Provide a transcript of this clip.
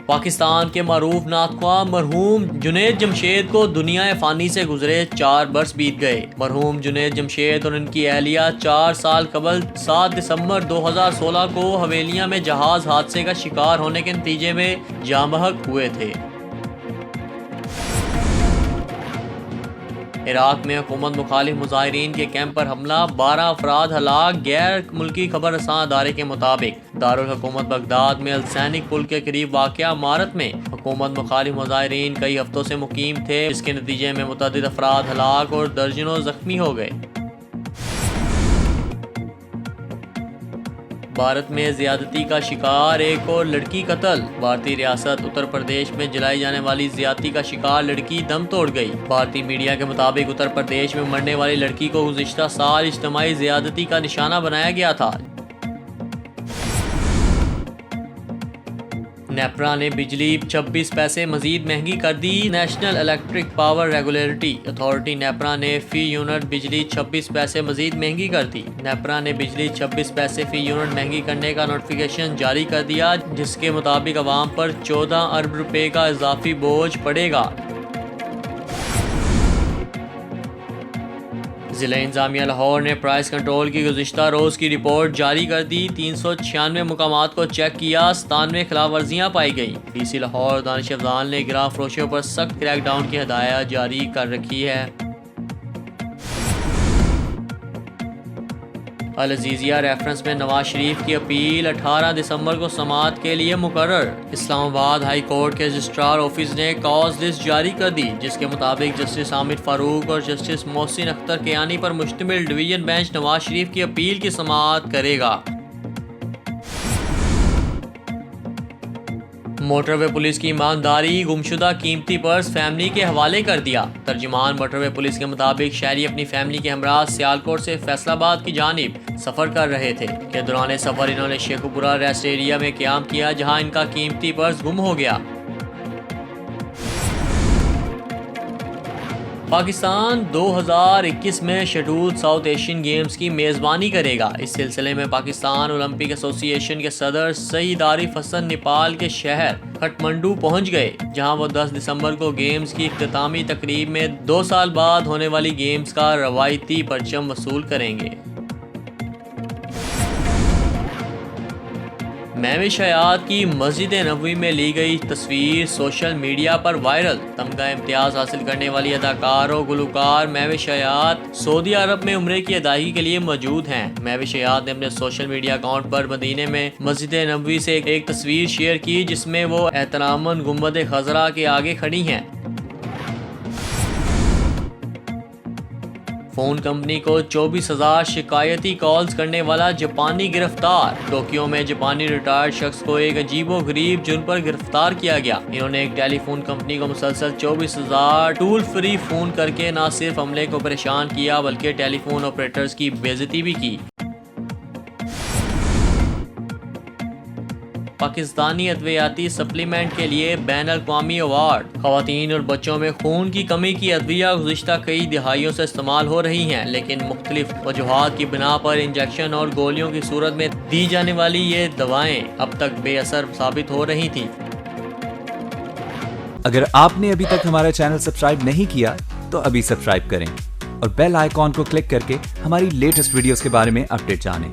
پاکستان کے معروف نعت خواہ مرحوم جنید جمشید کو دنیا فانی سے گزرے 4 برس بیت گئے۔ مرحوم جنید جمشید اور ان کی اہلیہ 4 سال قبل 7 دسمبر 2016 کو حویلیہ میں جہاز حادثے کا شکار ہونے کے نتیجے میں جاں بحق ہوئے تھے۔ عراق میں حکومت مخالف مظاہرین کے کیمپ پر حملہ، 12 افراد ہلاک۔ غیر ملکی خبر رساں ادارے کے مطابق دارالحکومت بغداد میں السینک پل کے قریب واقع عمارت میں حکومت مخالف مظاہرین کئی ہفتوں سے مقیم تھے، جس کے نتیجے میں متعدد افراد ہلاک اور درجنوں زخمی ہو گئے۔ بھارت میں زیادتی کا شکار ایک اور لڑکی قتل۔ بھارتی ریاست اتر پردیش میں جلائی جانے والی زیادتی کا شکار لڑکی دم توڑ گئی۔ بھارتی میڈیا کے مطابق اتر پردیش میں مرنے والی لڑکی کو گزشتہ سال اجتماعی زیادتی کا نشانہ بنایا گیا تھا۔ نیپرا نے بجلی 26 پیسے مزید مہنگی کر دی۔ National electric power regulatory authority NEPRA نے فی یونٹ بجلی 26 پیسے مزید مہنگی کر دی۔ نیپرا نے بجلی 26 پیسے فی یونٹ مہنگی کرنے کا نوٹیفیکیشن جاری کر دیا، جس کے مطابق عوام پر 14 ارب روپے کا اضافی بوجھ پڑے گا۔ ضلع انتظامیہ لاہور نے پرائس کنٹرول کی گزشتہ روز کی رپورٹ جاری کر دی۔ 396 مقامات کو چیک کیا، 97 خلاف ورزیاں پائی گئیں۔ ڈی سی لاہور دانش افضال نے گراں فروشوں پر سخت کریک ڈاؤن کی ہدایت جاری کر رکھی ہے۔ العزیزیہ ریفرنس میں نواز شریف کی اپیل 18 دسمبر کو سماعت کے لیے مقرر۔ اسلام آباد ہائی کورٹ کے رجسٹرار آفس نے کاز لسٹ جاری کر دی، جس کے مطابق جسٹس عامر فاروق اور جسٹس محسن اختر کیانی پر مشتمل ڈویژن بینچ نواز شریف کی اپیل کی سماعت کرے گا۔ موٹر وے پولیس کی ایمانداری، گمشدہ قیمتی پرس فیملی کے حوالے کر دیا۔ ترجمان موٹر وے پولیس کے مطابق شہری اپنی فیملی کے ہمراہ سیالکوٹ سے فیصل آباد کی جانب سفر کر رہے تھے کہ دوران سفر انہوں نے شیخو پورہ ریسٹ ایریا میں قیام کیا، جہاں ان کا قیمتی پرس گم ہو گیا۔ پاکستان 2021 میں شیڈول ساؤتھ ایشین گیمز کی میزبانی کرے گا۔ اس سلسلے میں پاکستان اولمپک ایسوسی ایشن کے صدر سعید عارف حسن نیپال کے شہر کھٹمنڈو پہنچ گئے، جہاں وہ 10 دسمبر کو گیمز کی اختتامی تقریب میں 2 سال بعد ہونے والی گیمز کا روایتی پرچم وصول کریں گے۔ مہوش حیات کی مسجد نبوی میں لی گئی تصویر سوشل میڈیا پر وائرل۔ تمغہ امتیاز حاصل کرنے والی اداکار و گلوکار مہوش حیات سعودی عرب میں عمرے کی ادائیگی کے لیے موجود ہیں۔ مہوش حیات نے اپنے سوشل میڈیا اکاؤنٹ پر مدینے میں مسجد نبوی سے ایک تصویر شیئر کی، جس میں وہ احتراماً گنبد خضرا کے آگے کھڑی ہیں۔ فون کمپنی کو 24,000 شکایتی کالز کرنے والا جاپانی گرفتار۔ ٹوکیو میں جاپانی ریٹائرڈ شخص کو ایک عجیب و غریب جرم پر گرفتار کیا گیا۔ انہوں نے ایک ٹیلی فون کمپنی کو مسلسل 24,000 ٹول فری فون کر کے نہ صرف عملے کو پریشان کیا بلکہ ٹیلی فون آپریٹرز کی بے عزتی بھی کی۔ پاکستانی ادویاتی سپلیمنٹ کے لیے بین الاقوامی ایوارڈ۔ خواتین اور بچوں میں خون کی کمی کی ادویہ گزشتہ کئی دہائیوں سے استعمال ہو رہی ہیں، لیکن مختلف وجوہات کی بنا پر انجیکشن اور گولیوں کی صورت میں دی جانے والی یہ دوائیں اب تک بے اثر ثابت ہو رہی تھیں۔ اگر آپ نے ابھی تک ہمارا چینل سبسکرائب نہیں کیا تو ابھی سبسکرائب کریں اور بیل آئیکن کو کلک کر کے ہماری لیٹسٹ ویڈیوز کے بارے میں اپڈیٹ جانیں۔